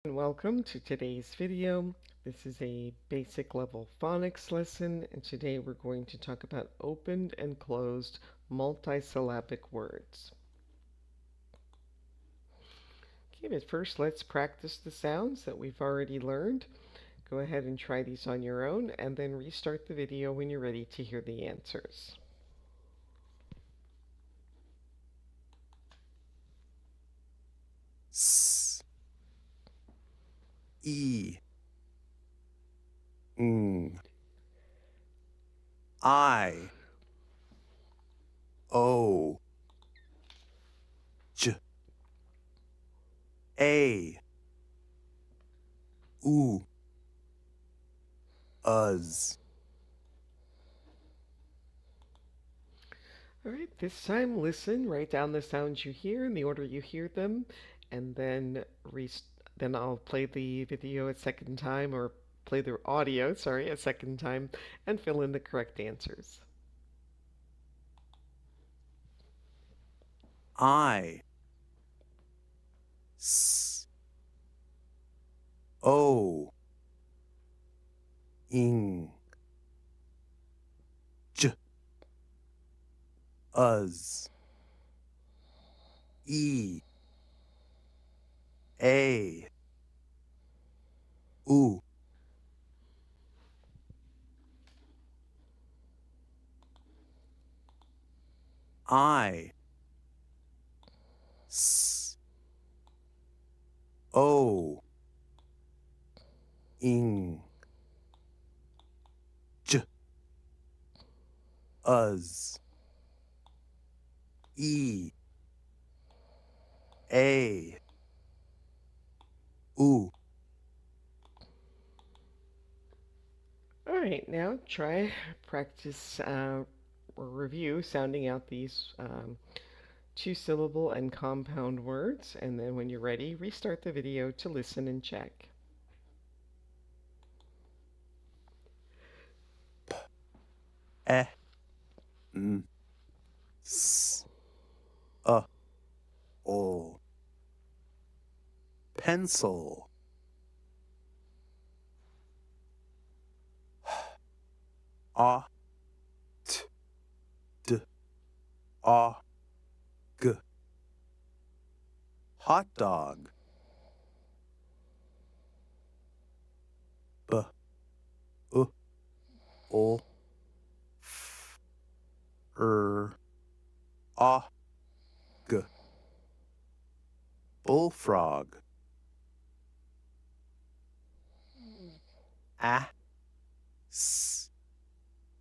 And welcome to today's video. This is a basic level phonics lesson, and today we're going to talk about opened and closed multisyllabic words. Okay, but first let's practice the sounds that we've already learned. Go ahead and try these on your own, and then restart the video when you're ready to hear the answers. S, E, Ng, I, O, J, A, U, Uz. All right, this time listen, write down the sounds you hear in the order you hear them, and then I'll play the video a second time or play the audio, sorry, a second time and fill in the correct answers. I, S, O, Ing, J, Uz, E, A, U. I, S, O, Ing, J, Uz, E, A, U. All right, now try practice or review sounding out these two-syllable and compound words, and then when you're ready, restart the video to listen and check. E, N, S, O. Pencil. A, T, D, A, G. Hot dog. B, U, O, F, A, G. Bullfrog. A, S,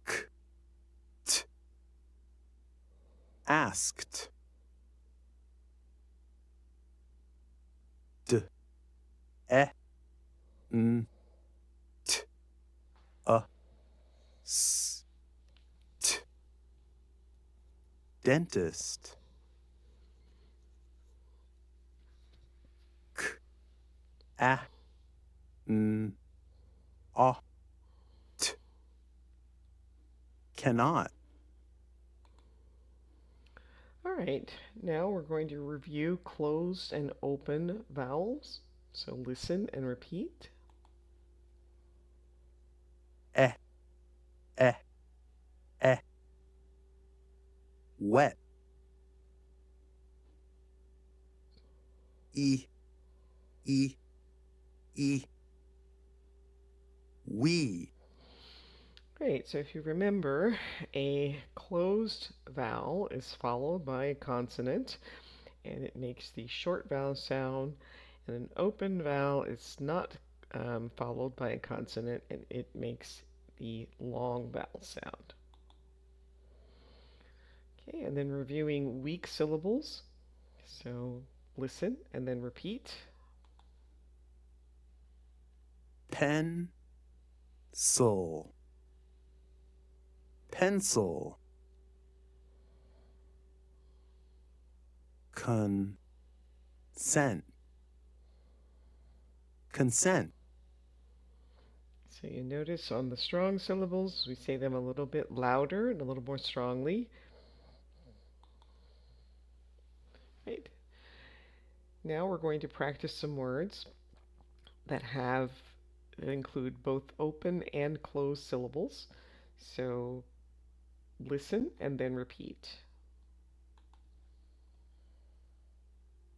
K, T. Asked. D, E, N, T, A, S, T. Dentist. K, A, N, A, T. Cannot. All right, now we're going to review closed and open vowels. So listen and repeat. E, E, E. Wet. E, E, E. We. Great, so if you remember, a closed vowel is followed by a consonant, and it makes the short vowel sound, and an open vowel is not followed by a consonant, and it makes the long vowel sound. Okay, and then reviewing weak syllables. So listen and then repeat. Pen. Soul. Pencil. Consent. Consent. So you notice on the strong syllables, we say them a little bit louder and a little more strongly. Right. Now we're going to practice some words. that include both open and closed syllables. So listen and then repeat.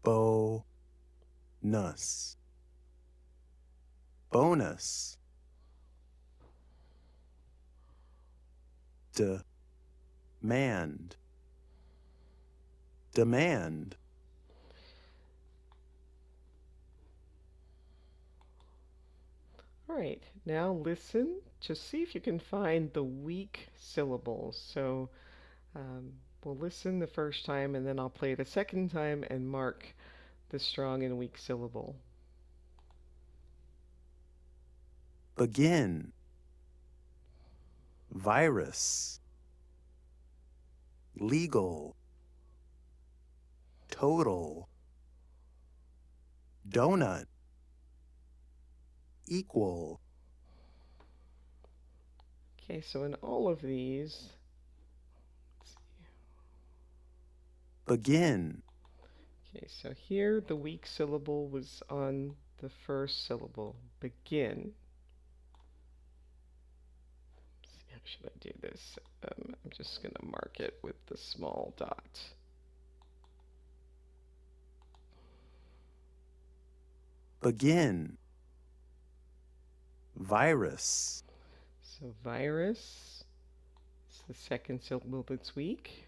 bonus, bonus, demand, demand, All right, now listen. Just see if you can find the weak syllables. So um, we'll listen the first time and then I'll play it a second time and mark the strong and weak syllable. begin, virus, legal, total, donut, equal, Okay, so in all of these, begin, okay, so here the weak syllable was on the first syllable, begin. How should I do this? I'm just going to mark it with the small dot. begin, virus, So virus is the second syllable that's weak.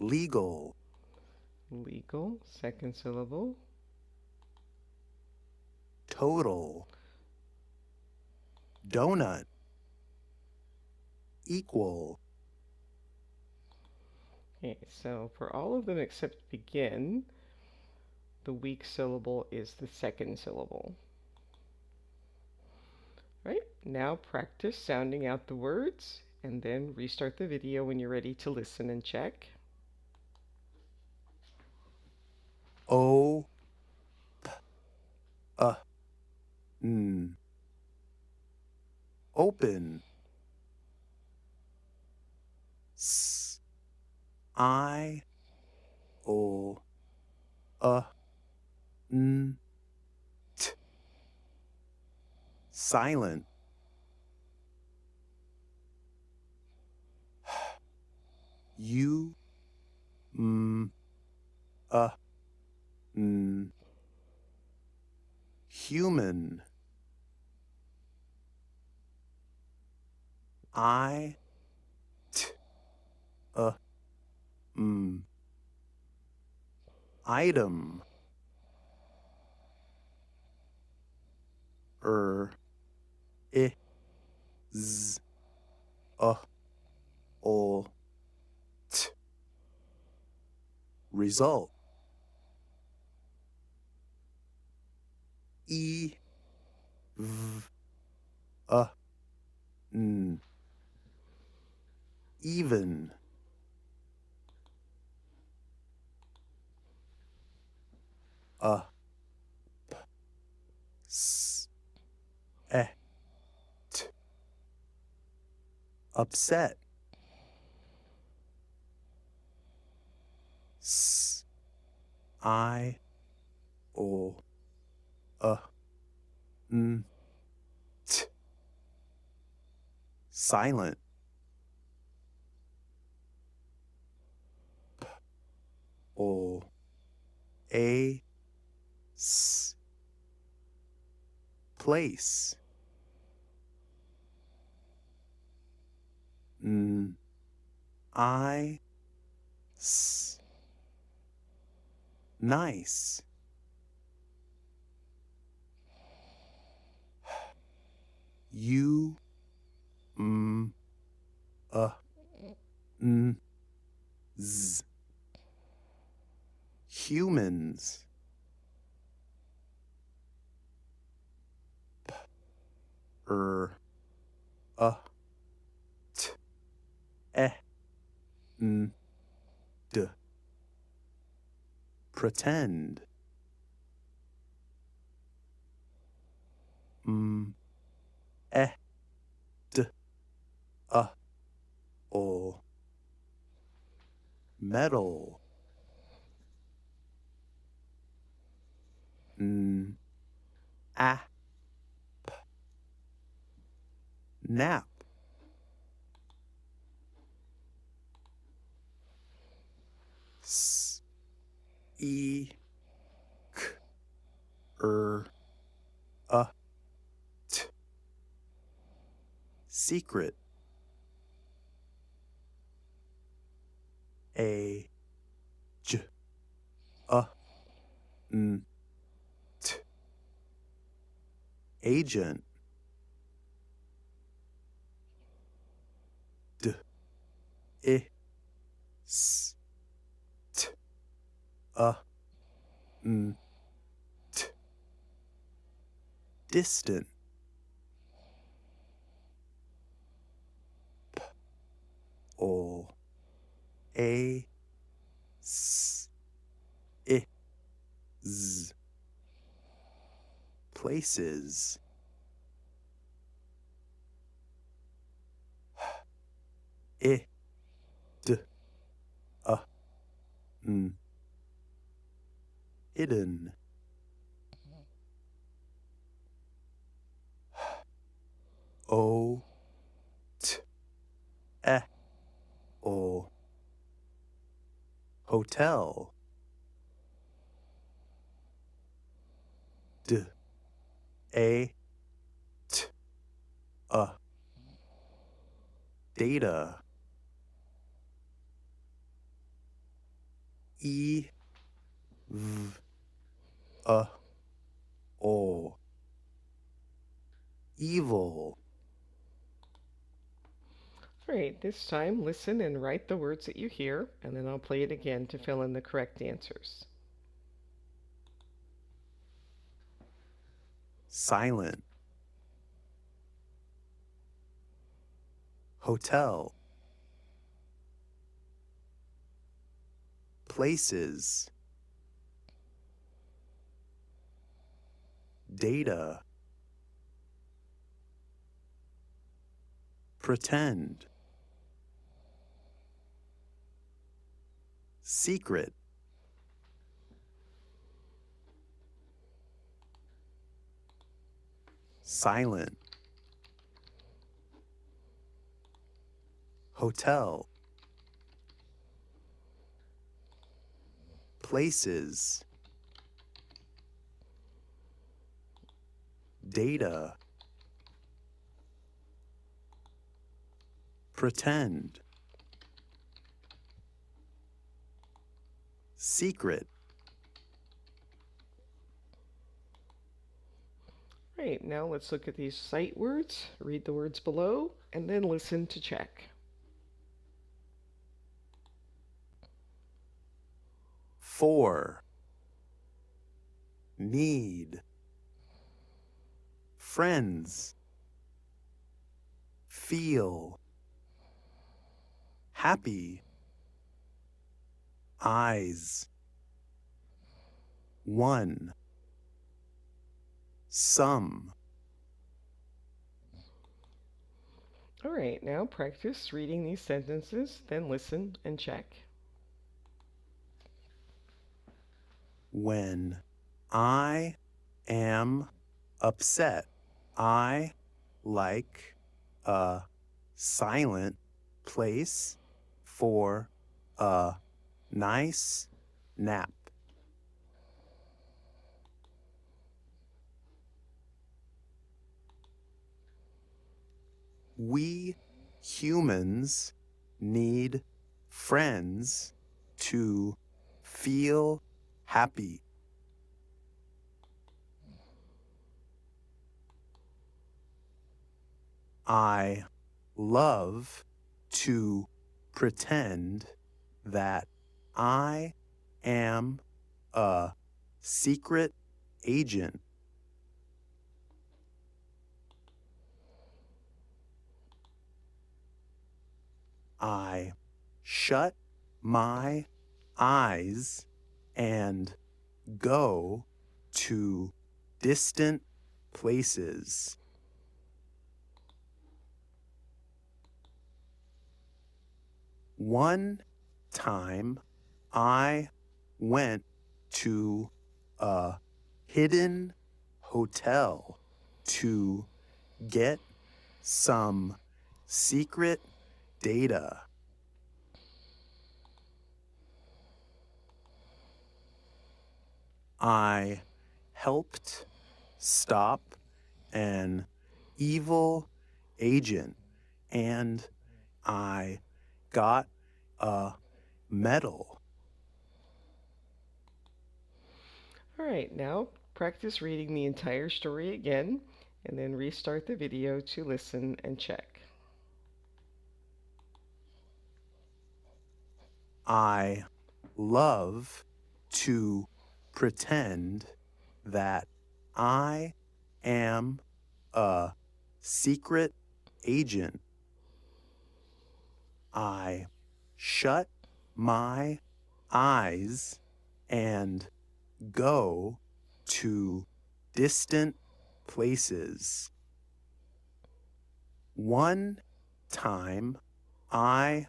legal, Legal, second syllable. total, donut, equal, Okay, so for all of them except begin, the weak syllable is the second syllable. Right, now practice sounding out the words and then restart the video when you're ready to listen and check. o, p, n, open, s, I, o, n, t, silent, u, m, n, human, I, t, m, item, I, z, o, t, result, e, v, n, even, p, s, e, t, upset, s, I, o, n, t, silent, p, o, a, s, place, n, I, s, nice, u, m, n, z, humans, p, t, e, n, d, pretend, m, e, d, o, metal, n, a, nap. S, e, k, t, secret. A, j, n, t, agent. D, I, s, t, n, t, distant. P, o, a, s, I, z, places. I, d, n, hidden. O, t, e, o, hotel. D, a, t, data. E, v, o, evil. Great. This time, listen and write the words that you hear, and then I'll play it again to fill in the correct answers. Silent. Hotel. Places. Data. Pretend. Secret. Silent. Hotel. Places. Data. Pretend. Secret. Great. Now let's look at these sight words, read the words below, and then listen to check. For. Need. Friends. Feel. Happy. Eyes. One. Some. All right, now practice reading these sentences, then listen and check. When I am upset, I like a silent place for a nice nap. We humans need friends to feel happy. I love to pretend that I am a secret agent. I shut my eyes and go to distant places. One time I went to a hidden hotel to get some secret data. I helped stop an evil agent and I got a medal. All right, now practice reading the entire story again and then restart the video to listen and check. I love to pretend that I am a secret agent. I shut my eyes and go to distant places. One time I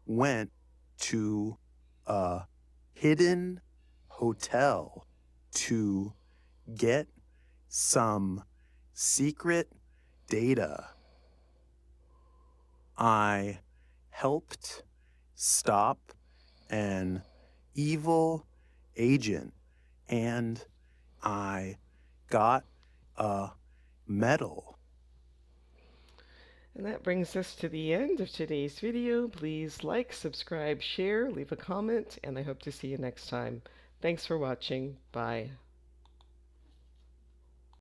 went to a hidden hotel to get some secret data. I helped stop an evil agent and I got a medal. And that brings us to the end of today's video. Please like, subscribe, share, leave a comment, and I hope to see you next time. Thanks for watching. Bye.